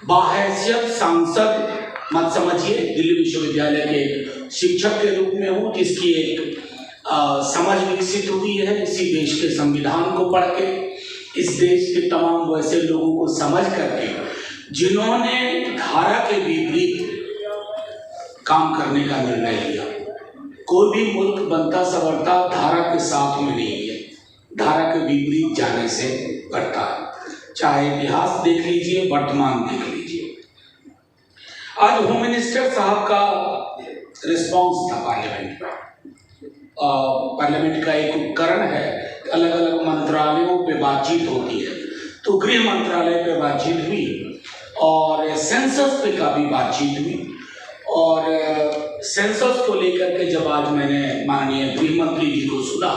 बाहैसियत सांसद मत समझिए, दिल्ली विश्वविद्यालय के शिक्षक के रूप में हूँ, जिसकी एक समझ विकसित हुई है इसी देश के संविधान को पढ़ के, इस देश के तमाम वैसे लोगों को समझ करके जिन्होंने धारा के विपरीत काम करने का निर्णय लिया। कोई भी मुल्क बनता संवरता धारा के साथ में नहीं है, धारा के विपरीत जाने से बढ़ता है। चाहे इतिहास देख लीजिए, वर्तमान देख लीजिए। आज होम मिनिस्टर साहब का रिस्पांस था पार्लियामेंट में। पार्लियामेंट का एक उपकरण है, अलग अलग मंत्रालयों पे बातचीत होती है, तो गृह मंत्रालय पे बातचीत हुई और सेंसस पे काफ़ी बातचीत हुई। और सेंसस को लेकर के जब आज मैंने माननीय गृह मंत्री जी को सुना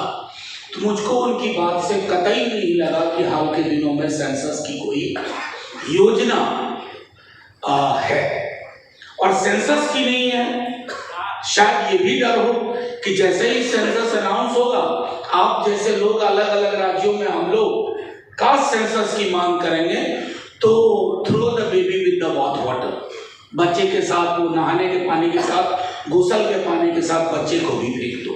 तो मुझको उनकी बात से कतई नहीं लगा कि हाल के दिनों में सेंसस की कोई योजना है। और सेंसस की नहीं है, शायद ये भी डर हो कि जैसे ही सेंसस अनाउंस होगा, आप जैसे लोग अलग अलग राज्यों में, हम लोग कास्ट सेंसस की मांग करेंगे तो throw the baby with the bath water, बच्चे के साथ, वो नहाने के पानी के साथ, गुसल के पानी के साथ बच्चे को भी फेंक दो।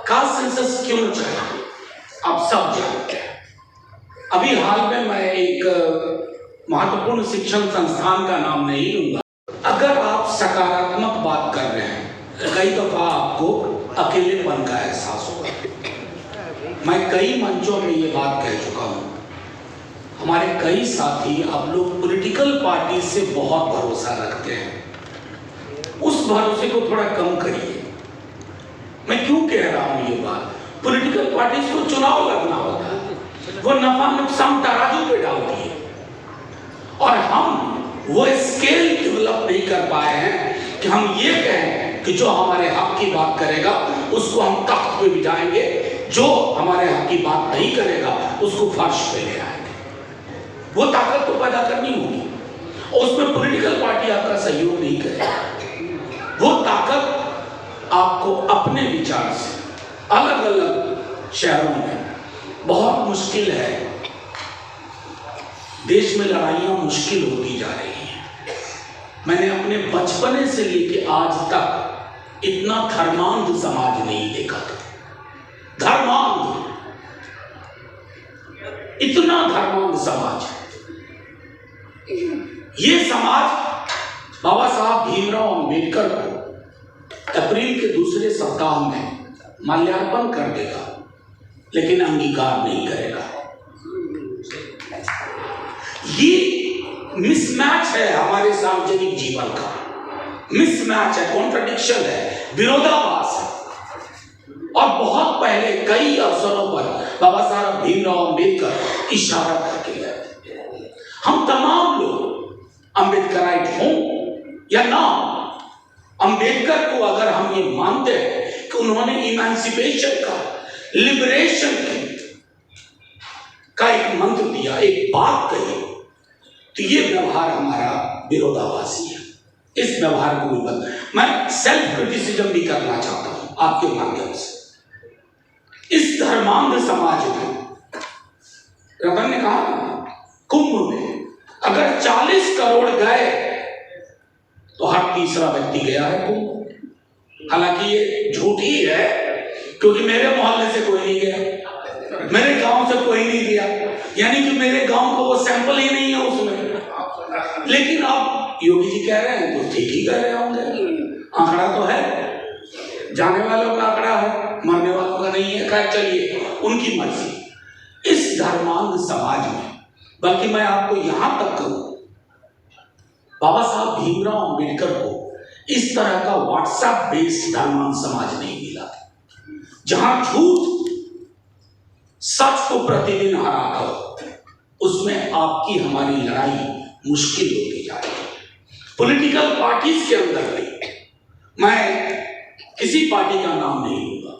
कास्ट सेंसस क्यों चाहिए आप सब जानते हैं। अभी हाल में मैं एक महत्वपूर्ण शिक्षण संस्थान का नाम नहीं लूंगा, अगर आप सकारात्मक बात कर रहे हैं, कई दफा आपको अकेलेपन का एहसास होगा। मैं कई मंचों में ये बात कह चुका हूं, हमारे कई साथी, आप लोग पॉलिटिकल पार्टी से बहुत भरोसा रखते हैं, उस भरोसे को थोड़ा कम करिए। मैं क्यों कह रहा हूं ये बात? पॉलिटिकल पार्टी को चुनाव लड़ना होता है, वो नफा नुकसान तराजू पे डालती है, और हम वो स्केल डेवलप नहीं कर पाए हैं कि हम ये कहें कि जो हमारे हक की बात करेगा उसको हम तख्त पे बिठाएंगे, जो हमारे हक की बात नहीं करेगा उसको फर्श पे ले आएंगे। वो ताकत तो पैदा करनी होगी, और उसमें पॉलिटिकल पार्टी आपका सहयोग नहीं करेगी। वो ताकत आपको अपने विचार से अलग अलग शहरों में, बहुत मुश्किल है, देश में लड़ाइयां मुश्किल होती जा रही हैं। मैंने अपने बचपने से लेके आज तक इतना धर्मांध समाज नहीं देखा था। धर्मांध, इतना धर्मांध समाज। ये समाज बाबा साहब भीमराव अंबेडकर को अप्रैल के दूसरे सप्ताह में माल्यार्पण कर देगा, लेकिन अंगीकार नहीं करेगा। ये मिसमैच है हमारे सार्वजनिक जीवन का, मिसमैच है, कॉन्ट्रडिक्शन है, विरोधाभास है। और बहुत पहले कई अवसरों पर बाबा साहब भीमराव अंबेडकर इशारा करके गए। हम तमाम लोग अंबेडकराइट हों या ना, अंबेडकर को अगर हम ये मानते हैं कि उन्होंने इमेंसिपेशन का, लिबरेशन का एक मंत्र दिया, एक बात कही, तो ये व्यवहार हमारा विरोधाभासी है। इस व्यवहार को भी मैं सेल्फ क्रिटिसिज्म भी करना चाहता हूं आपके माध्यम से। इस धर्मांध समाज में, रतन ने कहा कुंभ में अगर 40 करोड़ गए तो हर तीसरा व्यक्ति गया है कुंभ। हालांकि ये झूठ ही है, क्योंकि मेरे मोहल्ले से कोई नहीं गया, मेरे गांव से कोई नहीं गया, यानी कि मेरे गांव को वो सैंपल ही नहीं है उसमें। लेकिन अब योगी जी कह रहे हैं तो ठीक ही कह रहे होंगे, आंकड़ा तो है, जाने वालों का आंकड़ा है, मरने वालों का नहीं है। खैर चलिए, उनकी मर्जी। इस धर्मांध समाज में, बल्कि मैं आपको यहां तक कहूं, बाबा साहब भीमराव अंबेडकर को इस तरह का व्हाट्सएप बेस्ड धर्मांध समाज नहीं मिला, जहां झूठ सच को प्रतिदिन हराता हो। उसमें आपकी हमारी लड़ाई मुश्किल होती जा रही है। पॉलिटिकल पार्टीज के अंदर भी, मैं किसी पार्टी का नाम नहीं लूंगा,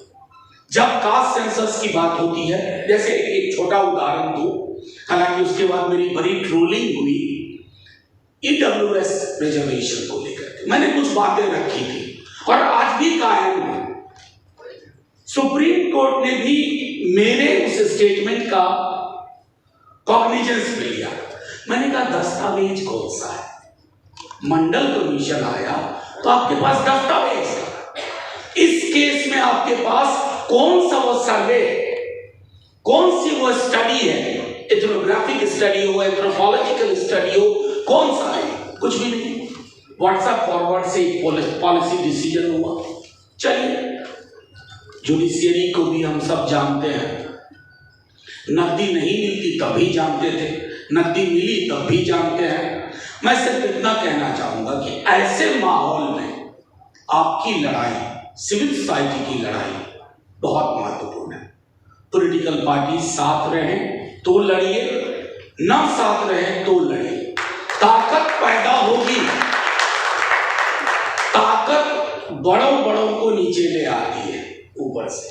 जब कास्ट सेंसस की बात होती है, जैसे एक छोटा उदाहरण दूं, हालांकि उसके बाद मेरी बड़ी ट्रोलिंग हुई ईडब्ल्यूएस रिजर्वेशन को लेकर। मैंने कुछ बातें रखी थी और आज भी कायम है। सुप्रीम कोर्ट ने भी मेरे उस स्टेटमेंट का कॉग्निजेंस मिल गया। मैंने कहा दस्तावेज कौन सा है? मंडल कमीशन आया तो आपके पास दस्तावेज था। इस केस में आपके पास कौन सा वो सर्वे, कौन सी वो स्टडी है, एथनोग्राफिक स्टडी हो, एथ्रोपोलॉजिकल स्टडी हो, कौन सा है? कुछ भी नहीं। व्हाट्सएप फॉरवर्ड से पॉलिसी डिसीजन हुआ। चलिए, जुडिशियरी को भी हम सब जानते हैं, नकदी नहीं मिलती तब भी जानते थे, नकदी मिली तब भी जानते हैं। मैं सिर्फ इतना कहना चाहूंगा कि ऐसे माहौल में आपकी लड़ाई, सिविल सोसाइटी की लड़ाई बहुत महत्वपूर्ण है। पॉलिटिकल पार्टी साथ रहें तो लड़िए, ना साथ रहें तो लड़िए। ताकत पैदा होगी, ताकत बड़ों बड़ों को नीचे ले आती है ऊपर से।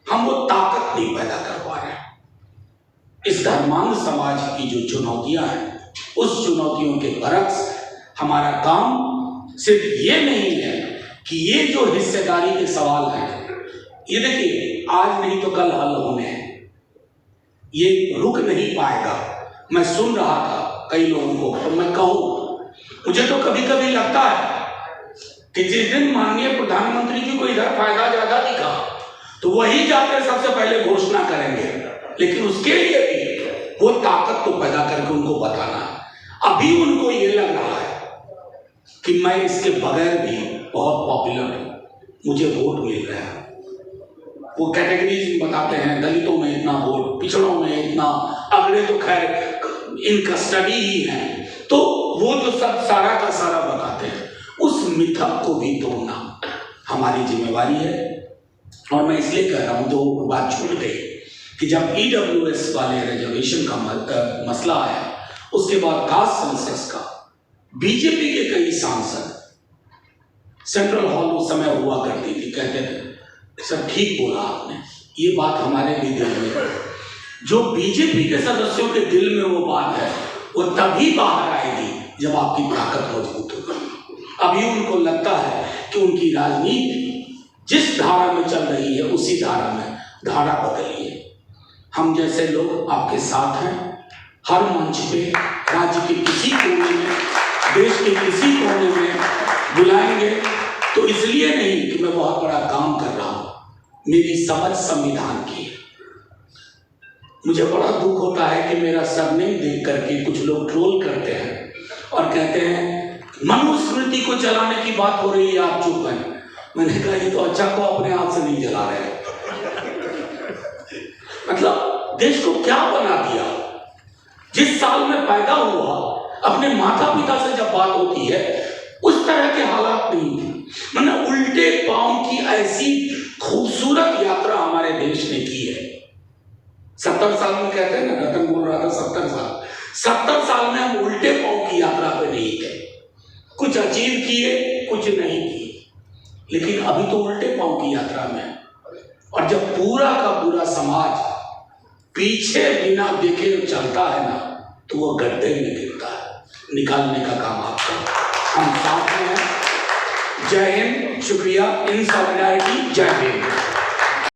हम वो ताकत नहीं पैदा कर पा रहे हैं। इस धर्मांध समाज की जो चुनौतियां हैं, उस चुनौतियों के बरक्स हमारा काम सिर्फ ये नहीं है कि ये जो हिस्सेदारी के सवाल हैं, ये देखिए आज नहीं तो कल हल होने हैं, ये रुक नहीं पाएगा। मैं सुन रहा था कई लोगों को, तो मैं कहूँ, मुझे तो कभी कभी लगता है कि जिस दिन माननीय प्रधानमंत्री जी को इधर फायदा ज्यादा दिखा तो वही जाकर सबसे पहले घोषणा करेंगे, लेकिन उसके लिए भी वो ताकत तो पैदा करके उनको बताना है। अभी उनको ये लग रहा है कि मैं इसके बगैर भी बहुत पॉपुलर हूं, मुझे वोट मिल रहा है। वो कैटेगरीज बताते हैं, दलितों में इतना वोट, पिछड़ों में इतना, अगले तो खैर इनका स्टडी ही है। तो वो जो सब सारा का सारा बताते हैं, उस मिथक को भी तोड़ना हमारी जिम्मेवारी है। और मैं इसलिए कह रहा हूं, जो बात छूट गई कि जब EWS वाले रिजर्वेशन का मसला आया, उसके बाद कास्ट सेंसस का, बीजेपी के कई सांसद, सेंट्रल हॉल उस समय हुआ करती थी, कहते थे सर ठीक बोला आपने, ये बात हमारे भी दिल में है। जो बीजेपी के सदस्यों के दिल में वो बात है, वो तभी बाहर आएगी जब आपकी ताकत मजबूत होगी। अभी उनको लगता है कि उनकी राजनीति जिस धारा में चल रही है, उसी धारा में धारा बदलिए। हम जैसे लोग आपके साथ हैं, हर मंच पे, राज्य के किसी कोने में, देश के किसी कोने में बुलाएंगे। तो इसलिए नहीं कि मैं बहुत बड़ा काम कर रहा हूं, मेरी समझ संविधान की है। मुझे बड़ा दुख होता है कि मेरा सरनेम देख करके कुछ लोग ट्रोल करते हैं और कहते हैं मनुस्मृति को जलाने की बात हो रही है, आप चुप हैं। मैंने कहा ये तो अच्छा को अपने हाथ से नहीं जला रहे हैं। मतलब देश को क्या बना दिया। जिस साल में पैदा हुआ, अपने माता पिता से जब बात होती है, उस तरह के हालात नहीं थे। मैंने उल्टे पांव की ऐसी खूबसूरत यात्रा हमारे देश ने की है। 70 साल में कहते हैं ना, रतन बोल रहा था 70 साल में हम उल्टे पांव की यात्रा पे नहीं थे। कुछ अचीव किए, कुछ नहीं किए, लेकिन अभी तो उल्टे पांव की यात्रा में। और जब पूरा का पूरा समाज पीछे बिना देखे चलता है ना, तो वो गड्ढे में गिरता है। निकालने का काम आपका, हम साथ में हैं। जय हिंद, शुक्रिया। इन सॉलिडारिटी, जय हिंद।